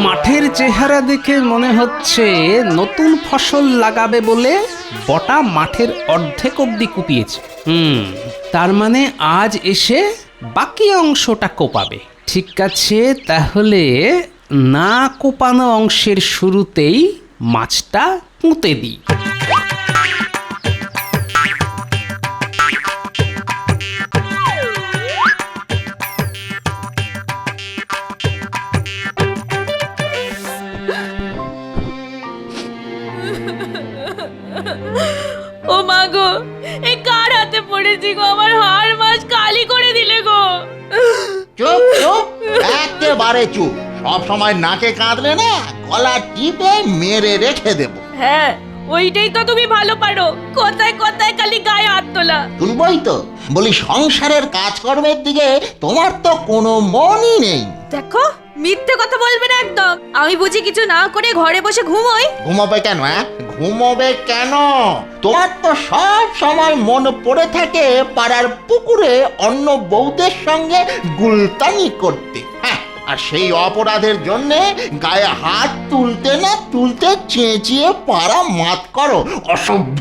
মাঠের চেহারা দেখে মনে হচ্ছে নতুন ফসল লাগাবে বলে বটা মাঠের অর্ধেক অব্দি কুপিয়েছে। তার মানে আজ এসে বাকি অংশটা কোপাবে। ঠিক আছে, তাহলে না কোপানো অংশের শুরুতেই মাছটা পুঁতে দিই। ও মা গো, এ কার হাতে পড়েছি গো? আমার হাড় মাছ কালি করে দিলে গো। চুপ চুপ, একেবারে চুপ। সব সময় নাকে কাঁদলে না গলা টিপে মেরে রেখে দেব। হ্যাঁ, ওইটাই তো তুমি ভালো পারো, কোথায় কোথায় খালি গায়ে হাত তোলা। তুলবই তো, বলি সংসারের কাজকর্মের দিকে তোমার তো কোনো মনই নেই। দেখো, মিথ্যে কথা বলবে না একদম। আমি বুঝি কিছু না করে ঘরে বসে ঘুমোই? ঘুমোবে কেন? ঘুমোবে কেন? তোমার তো সব সময় মন পড়ে থাকে পাড়ার পুকুরে অন্য বউদের সঙ্গে গুলতানি করতে। আর সেই অপরাধের জন্য গায়ে হাত তুলতে না তুলতে চেঁচিয়ে পাড়া মাত করো, অসভ্য।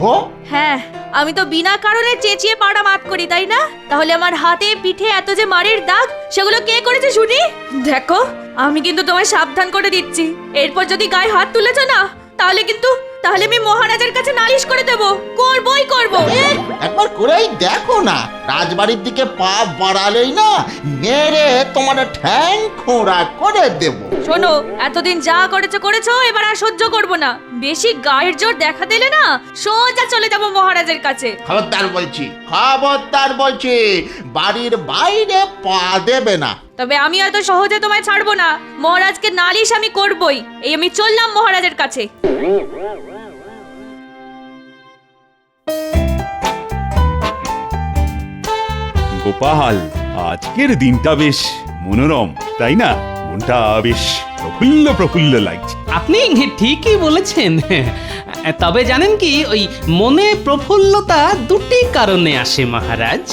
হ্যাঁ, আমি তো বিনা কারণে চেঁচিয়ে পাড়া মাত করি, তাই না? তাহলে আমার হাতে পিঠে এত যে মারের দাগ, সেগুলো কে করেছে শুনি? দেখো, আমি কিন্তু তোমায় সাবধান করে দিচ্ছি, এরপর যদি গায়ে হাত তুলেছ না, তাহলে আমি মহারাজের কাছে নালিশ করে দেব। করবই করব। একবার করেই দেখো না, রাজবাড়ির দিকে পা বাড়ালেই না মেরে তোমার ঠ্যাং খোঁড়া করে দেব। শোনো, এতদিন যা করেছো, এবার আর সহ্য করব না। বেশি গায়ের জোর দেখা দিলে না সোজা চলে যাব মহারাজের কাছে। খবরদার বলছি, বাড়ির বাইরে পা দেবে না। তবে আমি এত সহজে তোমায় ছাড়বো না। মহারাজকে নালিশ আমি করবই। এই আমি চললাম মহারাজের কাছে। গোপাল, আজকের দিনটা বেশ মনোরম, তাই না? মনটা বেশ প্রফুল্ল প্রফুল্ল লাগছে। আপনি ঠিকই বলেছেন। তবে জানেন কি, ওই মনে প্রফুল্লতা দুটি কারণে আসে মহারাজ।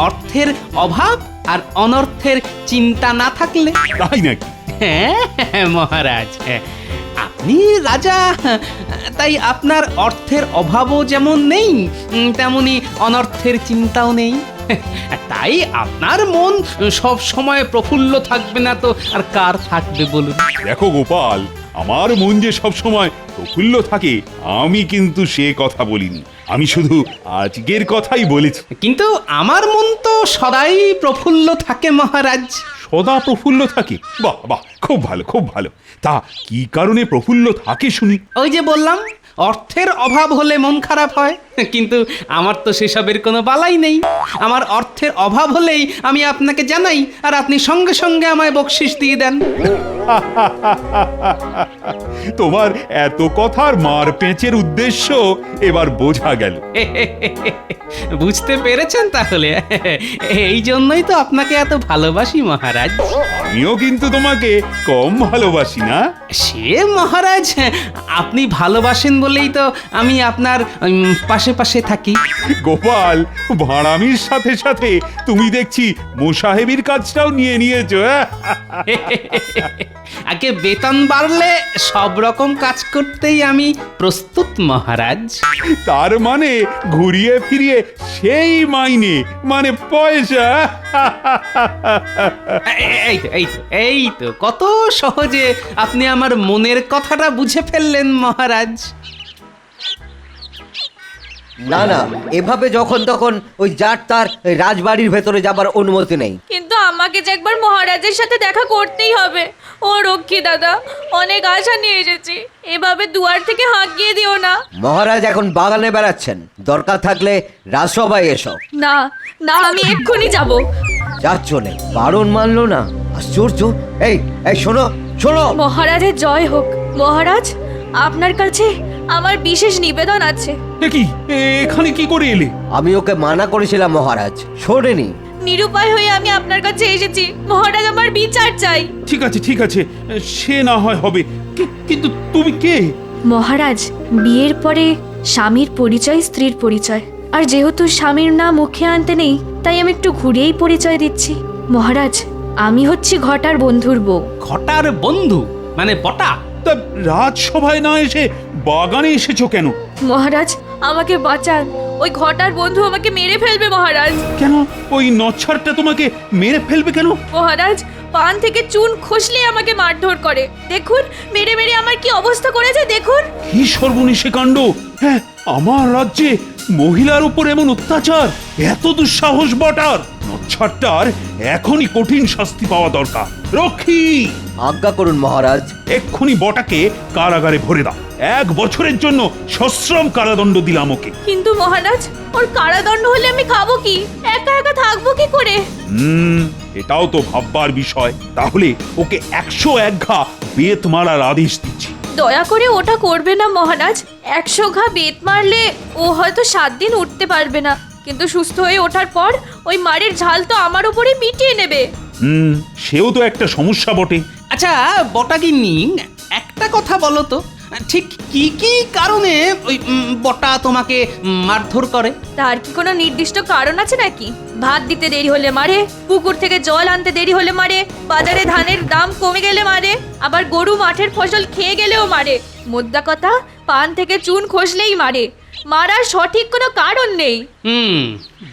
অর্থের অভাব আর অনর্থের চিন্তা না থাকলে। তাই নাকি? হ্যাঁ মহারাজ, আপনি রাজা, তাই আপনার অর্থের অভাবও যেমন নেই, তেমনি অনর্থের চিন্তাও নেই। তাই আপনার মন সব সময় প্রফুল্ল থাকবে না তো আর কার থাকবে বলুন? দেখো গোপাল, আমার মন যে সব সময় প্রফুল্ল থাকে আমি কিন্তু সে কথা বলিনি। আমি শুধু আজকের কথাই বলেছি। কিন্তু আমার মন তো সদাই প্রফুল্ল থাকে মহারাজ। সদা প্রফুল্ল থাকে? বাহ বাহ, খুব ভালো খুব ভালো। তা কি কারণে প্রফুল্ল থাকে শুনি? ওই যে বললাম, অর্থের অভাব হলে মন খারাপ হয়। কিন্তু আমার তো সেসবের কোনো বালাই নেই। আমার অর্থের অভাব হলেই আমি আপনাকে জানাই, আর আপনি সঙ্গে সঙ্গে আমায় বকশিশ দিয়ে দেন। তোমার এত কথার মার পেঁচের উদ্দেশ্য এবার বোঝা গেল। বুঝতে পেরেছেন তাহলে? এই জন্যই তো আপনাকে এত ভালোবাসি মহারাজ। আমিও কিন্তু তোমাকে কম ভালোবাসি না। সে মহারাজ, আপনি ভালোবাসেন বলেই তো আমি আপনার পাশে পাশে থাকি। গোপাল, ভাড়ামির সাথে সাথে তুমি দেখছি মোসাহেবির কাজটাও নিয়ে নিয়েছো। আগে বেতন বাড়লে সব রকম কাজ করতেই আমি প্রস্তুত মহারাজ। তার মানে ঘুরিয়ে ফিরিয়ে সেই মাইনে, মানে পয়সা। এই তো কত সহজে আপনি আমার মনের কথাটা বুঝে ফেললেন মহারাজ। না না, এভাবে যখন তখন ওই জাট তার রাজবাড়ির ভেতরে যাবার অনুমতি নেই। কিন্তু আমাকে যে একবার মহারাজের সাথে দেখা করতেই হবে। ও রক্ষী দাদা, অনেক আশা নিয়ে এসেছি, এভাবে দুয়ার থেকে হাঁকিয়ে দিও না। মহারাজ এখন বাগানে বেড়াচ্ছেন, দরকার থাকলে রাজসভায় এসো। না না, আমি এক্ষুনি যাব। যার চলে বারণ মানলো না, আশ্চর্য। এই এই শোনো শোনো। মহারাজের জয় হোক। মহারাজ, আপনার কাছে আমার বিশেষ নিবেদন আছে। কি এখানে কি করে এলে? আমি ওকে মানা করেছিলাম মহারাজ, শোনেনি। নিরুপায় হয়ে আমি আপনার কাছে এসেছি। মহারাজ, আমার বিচার চাই। ঠিক আছে, সে না হয় হবে, কিন্তু তুমি কে? মহারাজ, বিয়ের পরে স্বামীর পরিচয় স্ত্রীর পরিচয়, আর যেহেতু স্বামীর নাম মুখে আনতে নেই, তাই আমি একটু ঘুরিয়েই পরিচয় দিচ্ছি। মহারাজ, আমি হচ্ছি ঘটার বন্ধুর বউ। ঘটার বন্ধু মানে বটা? তা রাজসভায় না এসে বাগানে এসেছো কেন? মহারাজ, আমাকে বাঁচান, ওই ঘটার বন্ধু আমাকে মেরে ফেলবে মহারাজ। কেন ওই নচ্ছারটা তোমাকে মেরে ফেলবে কেন? মহারাজ, পান থেকে চুন খসলে আমাকে মারধর করে। দেখুন, মেরে মেরে আমার কি অবস্থা করেছে দেখুন। কি সর্বনেশে কাণ্ড! হ্যাঁ, আমার রাজ্যে মহিলার উপর এমন অত্যাচার! এত দুঃসাহস বটার! নচ্ছারটার এখনই কঠিন শাস্তি পাওয়া দরকার। রক্ষী, আজ্ঞা করুন মহারাজ। এক্ষুনি বটাকে কারাগারে ভরে দাও। 1 বছরের জন্য সশ্রম কারাদণ্ড দিলাম ওকে। কিন্তু মহারাজ, ওর কারাদণ্ড হলে আমি খাবো কি? একা একা থাকবো কি করে? এটাও তো ভাববার বিষয়। তাহলে ওকে 101 ঘা বেত মারার আদেশ দিচ্ছি। দয়া করে ওটা করবে না মহারাজ। 100 ঘা বেত মারলে ও হয়তো 7 দিন উঠতে পারবে না, কিন্তু সুস্থ হয়ে ওঠার পর ওই মারের ঝাল তো আমার উপরে মিটিয়ে নেবে। সেও তো একটা সমস্যা বটে। আচ্ছা বটাগিন্নি, একটা কথা বলো তো, ঠিক কি কি কারণে ওই বটা তোমাকে মারধর করে? তার কি কোনো নির্দিষ্ট কারণ আছে নাকি? ভাত দিতে দেরি হলে মারে, পুকুর থেকে জল আনতে দেরি হলে মারে, বাজারে ধানের দাম কমে গেলে মারে, আবার গরু মাঠের ফসল খেয়ে গেলেও মারে। মোদ্দা কথা, পান থেকে চুন খসলেই মারে। মারার সঠিক কোনো কারণ নেই।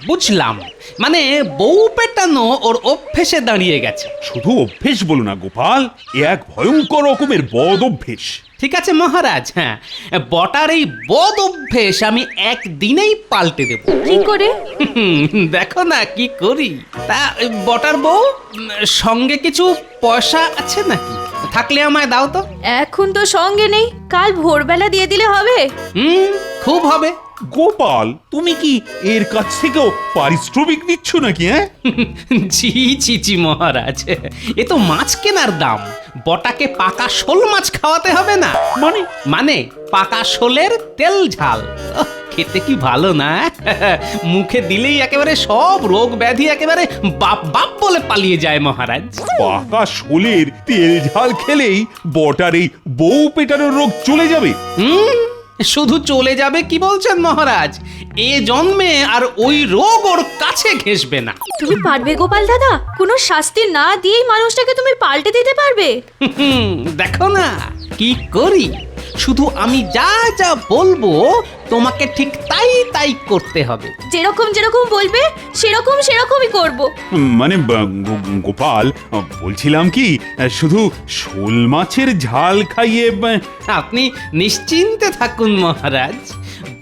বুঝলাম, মানে বউ পেটানো ওর অভ্যেসে দাঁড়িয়ে গেছে। শুধু অভ্যেস বলো না গোপাল, এ এক ভয়ঙ্কর রকমের বদ অভ্যেস। ঠিক আছে মহারাজ, হ্যাঁ, বটার এই বদ অভ্যেস আমি একদিনেই পাল্টে দেব। কি করে? দেখো না কি করি। তা ওই বটার বউ, সঙ্গে কিছু পয়সা আছে নাকি? থাকলে আমায় দাও তো। এখন তো সঙ্গে নেই, কাল ভোরবেলা দিয়ে দিলে হবে। খুব হবে। গোপাল, তুমি কি এর কাছ থেকেও পারিশ্রমিক নিচ্ছ নাকি? হ্যাঁ, ছি ছি ছি মহারাজ, এ তো মাছ কেনার দাম। বটাকে পাকা শোল মাছ খাওয়াতে হবে না? মানে পাকা শোলের তেল ঝাল। খেতে কি ভালো না? মুখে দিলেই একেবারে সব রোগ ব্যাধি একেবারে বাপ বাপ বলে পালিয়ে যায় মহারাজ। পাকা শোলের তেল ঝাল খেলেই বটার এই বউ পেটানোর রোগ চলে যাবে? শুধু চলে যাবে কি বলছেন মহারাজ? এ জন্মে আর ওই রোগ ওর কাছে ঘেঁষবে না। তুমি পারবে গোপাল দাদা? কোনো শাস্তি না দিয়েই মানুষটাকে তুমি পাল্টে দিতে পারবে? দেখো না কি করি। শুধু আমি যা যা বলবো তোমাকে ঠিক তাই তাই করতে হবে। যেরকম যেরকম বলবে সেরকমই করব। মানে গোপাল, বলছিলাম কি, শুধু শোল মাছের ঝাল খাইয়ে আপনি নিশ্চিন্তে থাকুন মহারাজ,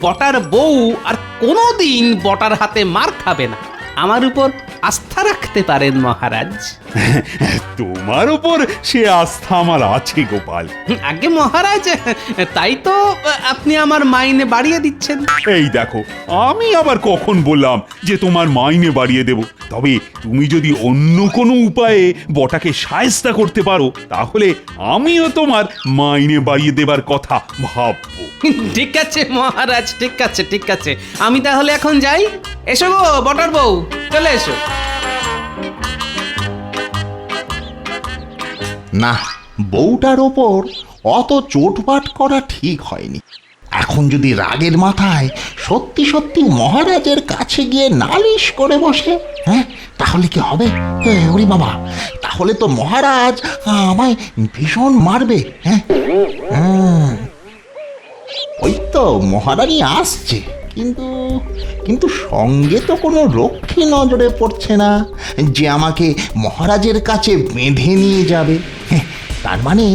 বটার বউ আর কোনোদিন বটার হাতে মার খাবে না। আমার উপর আস্থা রাখতে পারেন মহারাজ। তোমার উপর সে আস্থা আমার আছে গোপাল। আগে মহারাজ, তাই তো আপনি আমার মাইনে বাড়িয়ে দিচ্ছেন। এই দেখো, আমি আবার কখন বললাম যে তোমার মাইনে বাড়িয়ে দেব? তবে তুমি যদি অন্য কোনো উপায়ে বটাকে সায়স্তা করতে পারো, তাহলে আমিও তোমার মাইনে বাড়িয়ে দেবার কথা ভাববো। ঠিক আছে মহারাজ, ঠিক আছে ঠিক আছে, আমি তাহলে এখন যাই। এসো গো বটার বউ, চলে এসো। না, বউটার ওপর অত চোটপাট করা ঠিক হয়নি। এখন যদি রাগের মাথায় সত্যি সত্যি মহারাজের কাছে গিয়ে নালিশ করে বসে, হ্যাঁ, তাহলে কি হবে? ওরে বাবা, তাহলে তো মহারাজ আমায় ভীষণ মারবে। হ্যাঁ, ওই তো মহারানী আসছে, কিন্তু কিন্তু সঙ্গে তো কোনো রক্ষী নজরে পড়ছে না যে আমাকে মহারাজের কাছে বেঁধে নিয়ে যাবে। তার মানে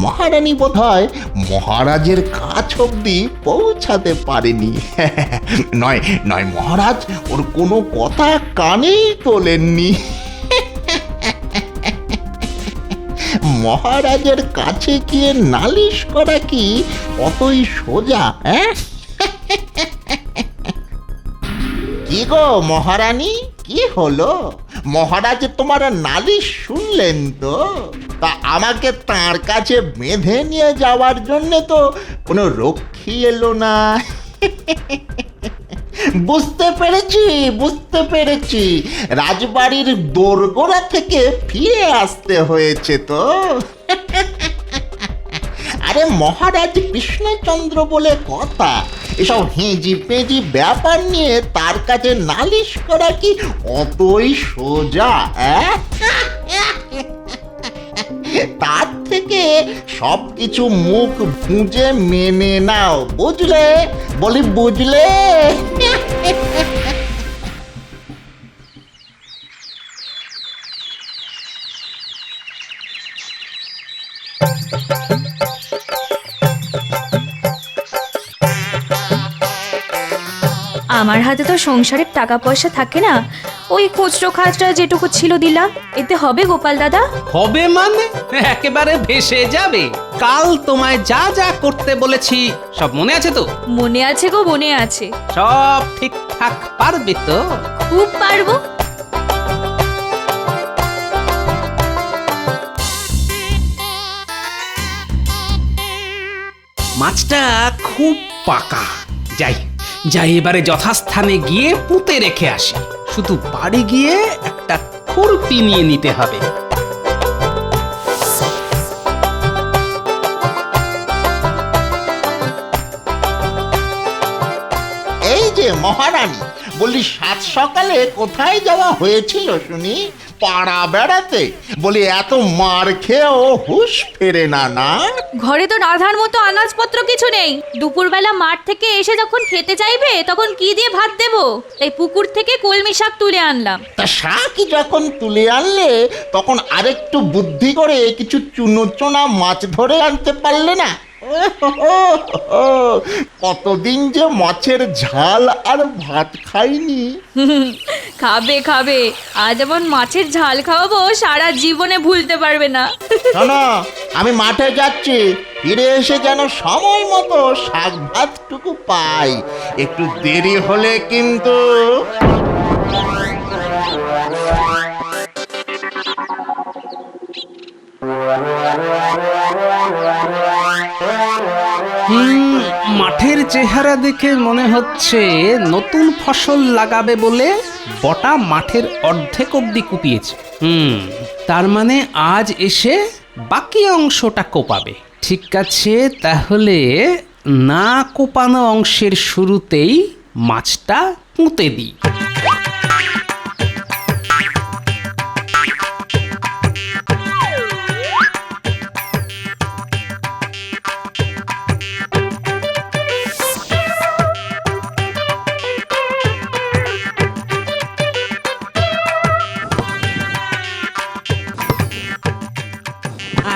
মহারানী বোধহয় মহারাজের কাছ অব্দি পৌঁছাতে পারেনি। নয় নয়, মহারাজ ওর কোনো কথা কানেই তোলেননি। মহারাজের কাছে গিয়ে নালিশ করা কি অতই সোজা? হ্যাঁ, কি গো মহারানী, কি হলো? মহারাজ তোমার নালিশ শুনলেন তো? তা আমাকে তার কাছে বেঁধে নিয়ে যাওয়ার জন্য তো কোনো রক্ষী এলো না। বুঝতে পেরেছি, রাজবাড়ির দোরগোড়া থেকে ফিরে আসতে হয়েছে তো। আরে মহারাজ কৃষ্ণচন্দ্র বলে কথা, এসব হেঁজি পেঁজি ব্যাপার নিয়ে তার কাছে নালিশ করা কি অতই সোজা? তার থেকে সবকিছু মুখ বুঝে মেনে নাও, বুঝলে? বলি বুঝলে? আমার হাতে তো সংসারের টাকা পয়সা থাকে না, ওই খুচরো খাজটা যেটুকু ছিল দিলাম, এতে হবে গোপাল দাদা? হবে মানে একেবারে ভেসে যাবে। কাল তোমায় যা যা করতে বলেছি সব মনে আছে তো? মনে আছে গো, মনে আছে। সব ঠিকঠাক পারবে তো? খুব পারবো। মাছটা খুব পাকা। যাই যাই এবারে যথাস্থানে গিয়ে পুঁতে রেখে আসি। শুধু বাড়ি গিয়ে একটা খুরপি নিয়ে নিতে হবে। এই যে মহারানী, বলি সাত সকালে কোথায় যাওয়া হয়েছিল শুনি? পাড়া বেড়াতে? বলি এত মার খেয়েও হুঁশ ফেরে না, না? ঘরে তো রাধার মতো আনাজপত্র কিছু নেই। দুপুরবেলা মাঠ থেকে এসে যখন খেতে চাইবে তখন কি দিয়ে ভাত দেব? তাই পুকুর থেকে কলমি শাক তুলে আনলাম। তা শাকই যখন তুলে আনলে তখন আরেকটু বুদ্ধি করে কিছু চুনোচোনা মাছ ধরে আনতে পারলে না? কতদিন যে মাছের ঝাল আর ভাত খাইনি। খাবে খাবে, আজ এমন মাছের ঝাল খাওয়াবো সারা জীবনে ভুলতে পারবে না। শোনো, আমি মাঠে যাচ্ছি, ফিরে এসে যেন সময় মতো শাক ভাতটুকু পাই। একটু দেরি হলে কিন্তু। মাঠের চেহারা দেখে মনে হচ্ছে নতুন ফসল লাগাবে বলে বটা মাঠের অর্ধেক অব্দি কুপিয়েছে। তার মানে আজ এসে বাকি অংশটা কোপাবে। ঠিক আছে, তাহলে না কোপানো অংশের শুরুতেই মাছটা পুঁতে দিই।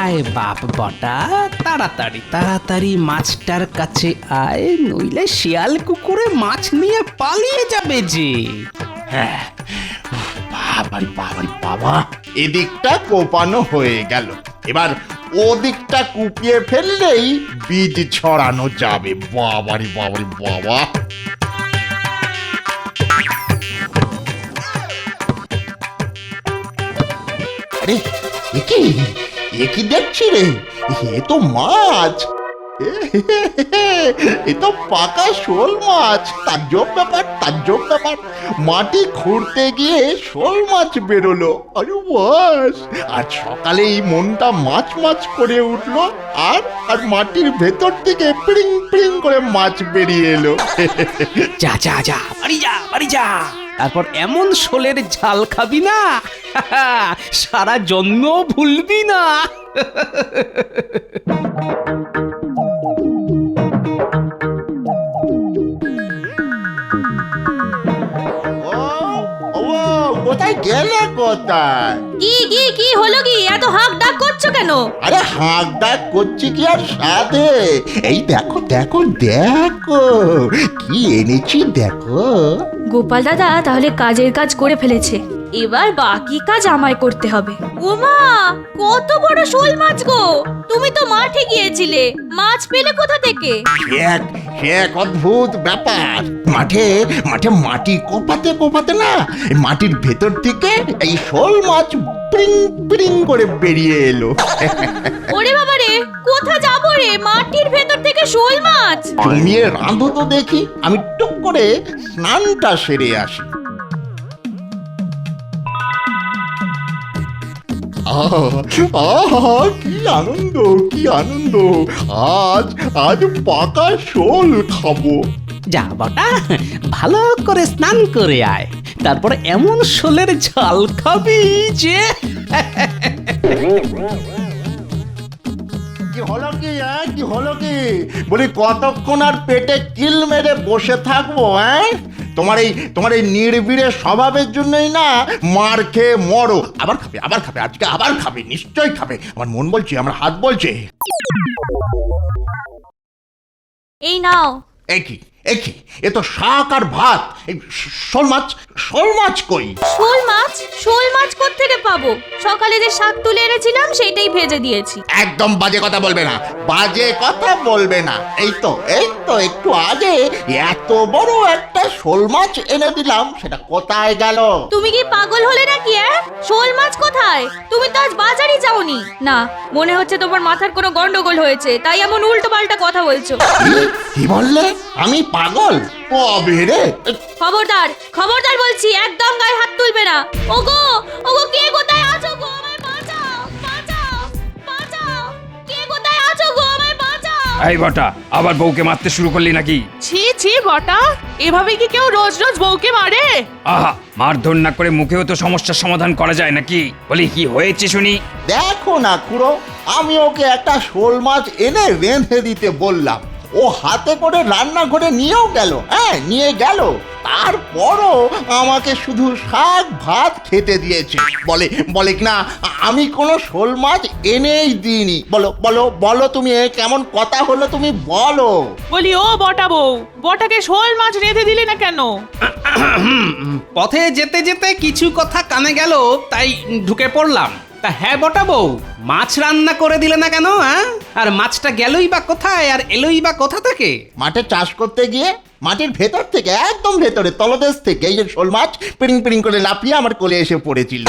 আয় বাপ বটা, তাড়াতাড়ি তাড়াতাড়ি মাছটার কাছে আয়, নইলে শিয়াল কুকুরে মাছ নিয়ে পালিয়ে যাবে যে। হ্যাঁ, বাবারি বাবারি বাবা, এদিকটা কোপানো হয়ে গেল। এবার ওদিকটা কুপিয়ে ফেললেই বীজ ছড়ানো যাবে। বাবারি বাবারি বাবা। আরে এ কি দেখছি রে? এ তো মাছ। এ তো পাকা শোল মাছ। তাজ্জব ব্যাপার, তাজ্জব ব্যাপার। মাটি খুঁড়তে গিয়ে শোল মাছ বেরোলো। আরে বাস, আজ সকালেই মনটা মাছ মাছ করে উঠলো। আর মাটির ভেতর থেকে পিড়িং পিড়িং করে মাছ বেরিয়ে এলো। যা যা যা, বাড়ি যা, বাড়ি যা। তারপর এমন শোলের ঝাল খাবি না, সারা জন্ম ভুলবি না। কোথায় গেলে? কোথায়? কি হলো? কি এত হাঁক ডাক করছো কেন? আরে হাঁক ডাক করছি কি আর সাধে? এই দেখো দেখো দেখো, কি এনেছি দেখো। গোপাল দাদা তাহলে কাজের কাজ করে ফেলেছে, এবার বাকি কাজ আমায় করতে হবে। ওমা, কত বড় শোল মাছ গো! তুমি তো মাঠে গিয়েছিলে, মাছ পেলে কোথা থেকে? এক অদ্ভুত ব্যাপার। মাঠে মাঠে মাটি কোপাতে কোপাতে না, মাটির ভেতর থেকে এই শোল মাছ পিং পিং করে বেরিয়ে এলো। ওরে বাবা রে, কোথা যাবো রে? মাটির ভেতর থেকে শোল মাছ! জমিয়ে রাঁধো তো দেখি, আমি টুক করে স্নানটা সেরে আসি। আহা, কি আনন্দ, কি আনন্দ! আজ পাকা শোল খাবো। যা বটা, ভালো করে স্নান করে আয়, তারপর এমন শোলের ঝাল খাবি যে কি হলো কি কি হলো কি বলি, কতক্ষণ আর পেটে কিল মেরে বসে থাকবো? তোমার এই নির্বিড়ে স্বভাবের জন্যই না মার খেয়ে মরো। আবার খাবে, আবার খাবে, আজকে আবার খাবে, নিশ্চয়ই খাবে। আমার মন বলছে, আমার হাত বলছে। এই নাও। একই একই, এ তো শাক আর ভাত। এই শোল মাছ কই? শোল মাছ কোত্থেকে পাবো? সকালে যে শাক তুলে এনেছিলাম সেইটাই ভেজে দিয়েছি। একদম বাজে কথা বলবে না, বাজে কথা বলবে না। এই তো একটু আগে এত বড় একটা শোল মাছ এনে দিলাম, সেটা কোথায় গেল? তুমি কি পাগল হলে নাকি? শোল মাছ কোথায়? তুমি তো আজ বাজারই যাওনি। না, মনে হচ্ছে তোমার মাথার কোনো গন্ডগোল হয়েছে, তাই এমন উল্টো পাল্টা কথা বলছো। কি বললে? আমি পাগল? কবে রে? খবরদার বলছি, একদম গায়ে হাত তুলবে না। ওগো কে কোথায় আছো গো? আমায় বাঁচাও। কে কোথায় আছো গো? আমায় বাঁচাও। এই বটা, আবার বউকে মারতে শুরু করলি নাকি? ছি বটা, এভাবে কি কেউ রোজ রোজ বউকে মারে? আহা, মারধর না করে মুখেও তো সমস্যার সমাধান করা যায় নাকি? বলি কি হয়েছে শুনি। দেখো না খুড়ো, আমি ওকে একটা শোল মাছ এনে রেঁধে দিতে বললাম, ও হাতে করে রান্নাঘরে নিয়েও গেল। নিয়ে গেল, তারপরও আমাকে শুধু শাক ভাত খেতে দিয়েছে। বলে কিনা আমি কোনো শোল মাছ এনেই দিইনি। বলো তুমি, কেমন কথা হলো তুমি বলো। বলি ও বটা বউ, বটাকে শোল মাছ রেঁধে দিলে না কেন? পথে যেতে যেতে কিছু কথা কানে গেল, তাই ঢুকে পড়লাম। তা হ্যাঁ বটা বউ, মাছ রান্না করে দিলে না কেন? আর মাছটা গেলই বা কোথায়, আর এলোই বা কোথা থেকে? মাঠে চাষ করতে গিয়ে মাটির ভেতর থেকে, একদম ভেতরে তলদেশ থেকে এই যে শোল মাছ পিড়িং পিড়িং করে লাফিয়ে আমার কোলে এসে পড়েছিল।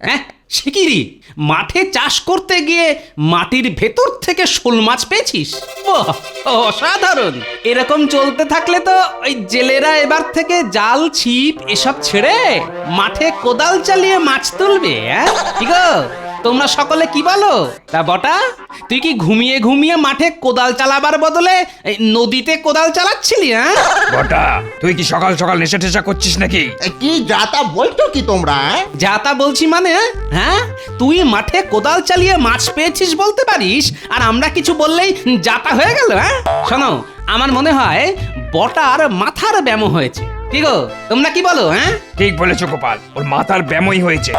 হ্যাঁ, শিগগিরই মাঠে চাষ করতে গিয়ে মাটির ভেতর থেকে শোল মাছ পেয়েছিস? বাহ, অসাধারণ! এরকম চলতে থাকলে তো ওই জেলেরা এবার থেকে জাল ছিপ এসব ছেড়ে মাঠে কোদাল চালিয়ে মাছ তুলবে। কি গো, তোমরা সকলে কি বলো? তা বটা, তুই কি ঘুমিয়ে ঘুমিয়ে মাঠে কোদাল চালাবার বদলে এই নদীতে কোদাল চালাচ্ছিলি? বটা, তুই কি সকাল সকাল নেশা টেশা করছিস নাকি? কি যাতা বলছো কি তোমরা? যা তা বলছি মানে? হ্যাঁ, তুই মাঠে কোদাল চালিয়ে মাছ পেয়েছিস বলতে পারিস, আর আমরা কিছু বললেই যাতা হয়ে গেল? শোনো, আমার মনে হয় বটার মাথার ব্যামো হয়েছে। কি গো, তোমরা কি বলো? ঠিক বলেছো গোপাল, ওর মাথার ব্যামোই হয়েছে।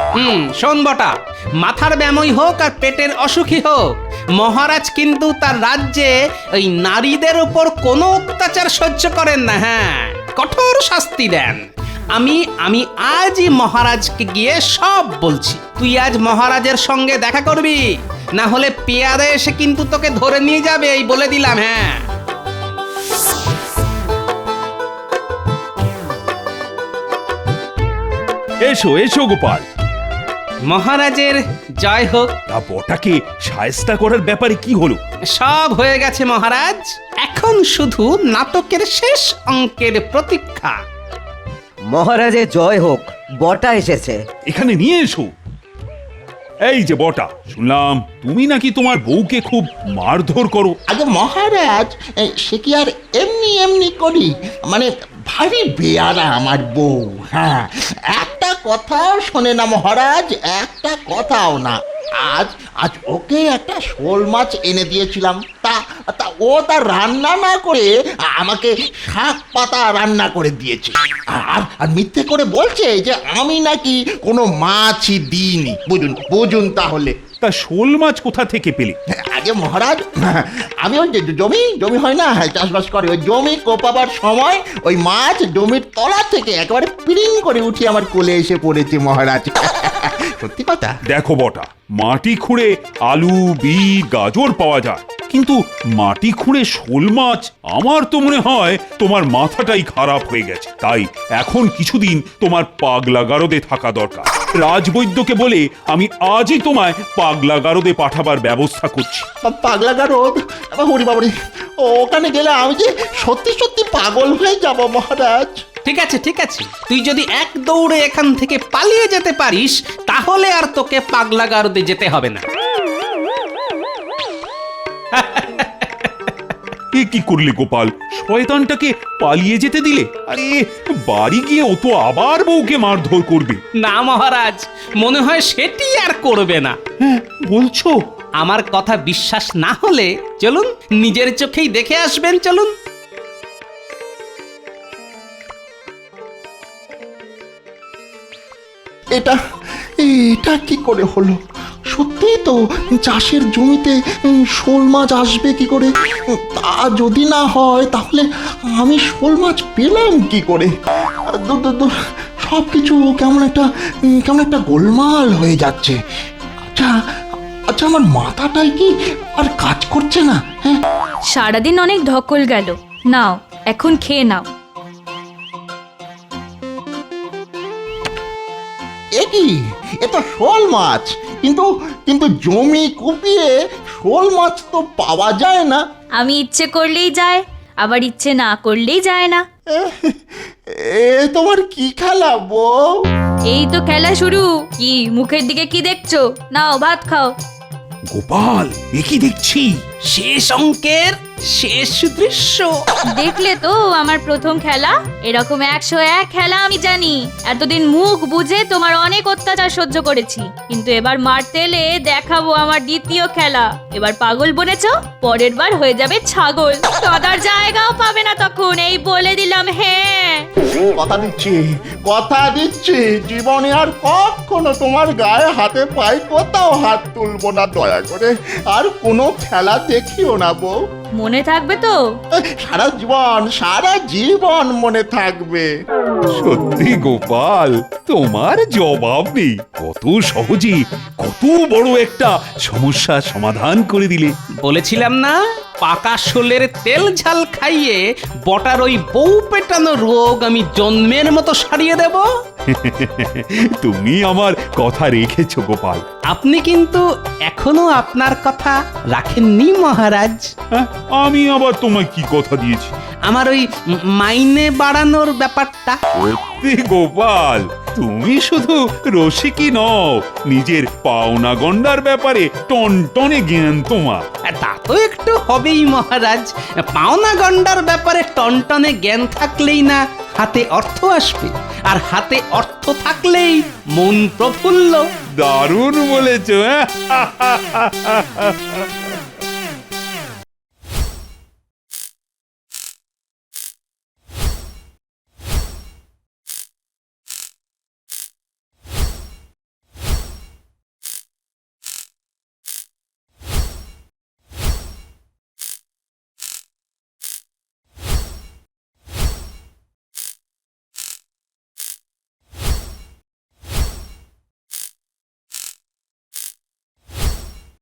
শোন বটা, মাথার ব্যামোই হোক আর পেটের অসুখই হোক, মহারাজ কিন্তু তার রাজ্যে ওই নারীদের উপর কোনো অত্যাচার সহ্য করেন না। কঠোর শাস্তি দেন। আমি আজই মহারাজকে গিয়ে সব বলছি। তুই আজ মহারাজের সঙ্গে দেখা করবি, না হলে পেয়াদে এসে কিন্তু তোকে ধরে নিয়ে যাবে, এই বলে দিলাম। এসো গোপাল। মহারাজের জয় হোক। তা বটাকে শায়েস্তা করার ব্যাপারে কি হলো? সব হয়ে গেছে মহারাজ, এখন শুধু নাটকের শেষ অঙ্কের প্রতীক্ষা। মহারাজের জয় হোক, বটা এসেছে। এখানে নিয়ে এসো। এই যে বটা, শুনলাম তুমি নাকি তোমার বউকে খুব মারধর করো। আগে মহারাজ, সে কি আর এমনি করি? মানে ভারী বেয়ারা আমার বউ। একটা কথাও শোনে না মহারাজ, একটা কথাও না। আজ ওকে একটা শোল মাছ এনে দিয়েছিলাম, তা ও তার রান্না না করে আমাকে শাক পাতা রান্না করে দিয়েছে। আর মিথ্যে করে বলছে যে আমি নাকি কোনো মাছই দিইনি। বুঝুন তাহলে। তা শোল মাছ কোথা থেকে পেলে? আগে মহারাজ, আমি ওই যে জমি হয় না, চাষবাস করে, ওই জমি কোপাবার সময় ওই মাছ জমির তলা থেকে একেবারে পিড়িং করে উঠে আমার কোলে এসে পড়েছে মহারাজ। সত্যি কথা। দেখো বটা, মাটি খুঁড়ে আলু, বিট, গাজর পাওয়া যায়, কিন্তু মাটি খুঁড়ে শোল মাছ, আমার তো মনে হয় তোমার মাথাটাই খারাপ হয়ে গেছে। তাই এখন কিছুদিন তোমার পাগলা গারদে থাকা দরকার। রাজবৈদ্যকে বলে আমি আজই তোমায় পাগলা গারদে পাঠাবার ব্যবস্থা করছি। পাগলা গারদ? হরি বাবরি, ওখানে গেলে আমি যে সত্যি পাগল হয়ে যাব মহারাজ। ঠিক আছে, তুই যদি এক দৌড়ে এখান থেকে পালিয়ে যেতে পারিস, তাহলে আর তোকে পাগলা গারদে যেতে হবে না। এ কি করলে গোপাল, শয়তানটাকে পালিয়ে যেতে দিলে? আরে বাড়ি গিয়ে ও তো আবার বউকে মারধর করবে। না মহারাজ, মনে হয় সেটি আর করবে না। হ্যাঁ বলছো? আমার কথা বিশ্বাস না হলে চলুন নিজের চোখেই দেখে আসবেন, চলুন। এটা এটা কি করে হলো? সত্যিই তো চাষের জমিতে শোল মাছ আসবে কি করে? তা যদি না হয় তাহলে আমি শোল মাছ পেলাম কি করে? সব কিছু কেমন একটা গোলমাল হয়ে যাচ্ছে। আচ্ছা আচ্ছা, আমার মাথাটাই কি আর কাজ করছে না? হ্যাঁ, সারাদিন অনেক ধকল গেল, নাও এখন খেয়ে নাও। এ কি, এ তো শোল মাছ, কিন্তু কিন্তু জমি কুপিয়ে শোল মাছ তো পাওয়া যায় না। আমি ইচ্ছে করলেই যায়, আবার ইচ্ছে না করলেই যায় না। এ তোমার কি খেলা বউ? এই তো খেলা শুরু। কি মুখের দিকে কি দেখছো? নাও ভাত খাও। গোপাল, এ কি দেখছি? শেষ অঙ্কের শেষ দৃশ্য। দেখলে তো আমার প্রথম খেলা? এরকম 101 খেলা আমি জানি। এতদিন মুখ বুঝে তোমার অনেক অত্যাচার সহ্য করেছি, কিন্তু এবার মারতে এলে দেখাবো আমার দ্বিতীয় খেলা। এবার পাগল বনেছো, পরের বার হয়ে যাবে ছাগল। কাদার জায়গাও পাবে না তখন, এই বলে দিলাম। হ্যাঁ, কথা দিচ্ছি জীবনে আর কখনো তোমার গায়ে হাতে পায়ে কোথাও হাত তুলবো না, দয়া করে আর কোনো খেলা দেখিও না বউ। মনে থাকবে তো? সারা জীবন মনে থাকবে। সত্যি গোপাল, তোমার জবাব নেই। কত সহজে কত বড় একটা সমস্যার সমাধান করে দিলে। বলেছিলাম না, পাকা শোলের তেল ঝাল খাইয়ে বটার ওই বউ পেটানো রোগ আমি জন্মের মতো সারিয়ে দেব। তুমি আমার কথা রেখেছো গোপাল। আপনি কিন্তু এখনো আপনার কথা রাখেননি মহারাজ। হ্যাঁ, আমি আবার তোমায় কি কথা দিয়েছি? আমার ওই মাইনে বাড়ানোর ব্যাপারটা। সত্যি গোপাল, তুমি শুধু রসিকই নও, নিজের পাওনা গন্ডার ব্যাপারে টনটনে জ্ঞান তোমার। তা তো একটু হবেই মহারাজ। পাওনা গন্ডার ব্যাপারে টনটনে জ্ঞান থাকলেই না হাতে অর্থ আসবে, আর হাতে অর্থ থাকলেই মন প্রফুল্ল। দারুণ বলেছ।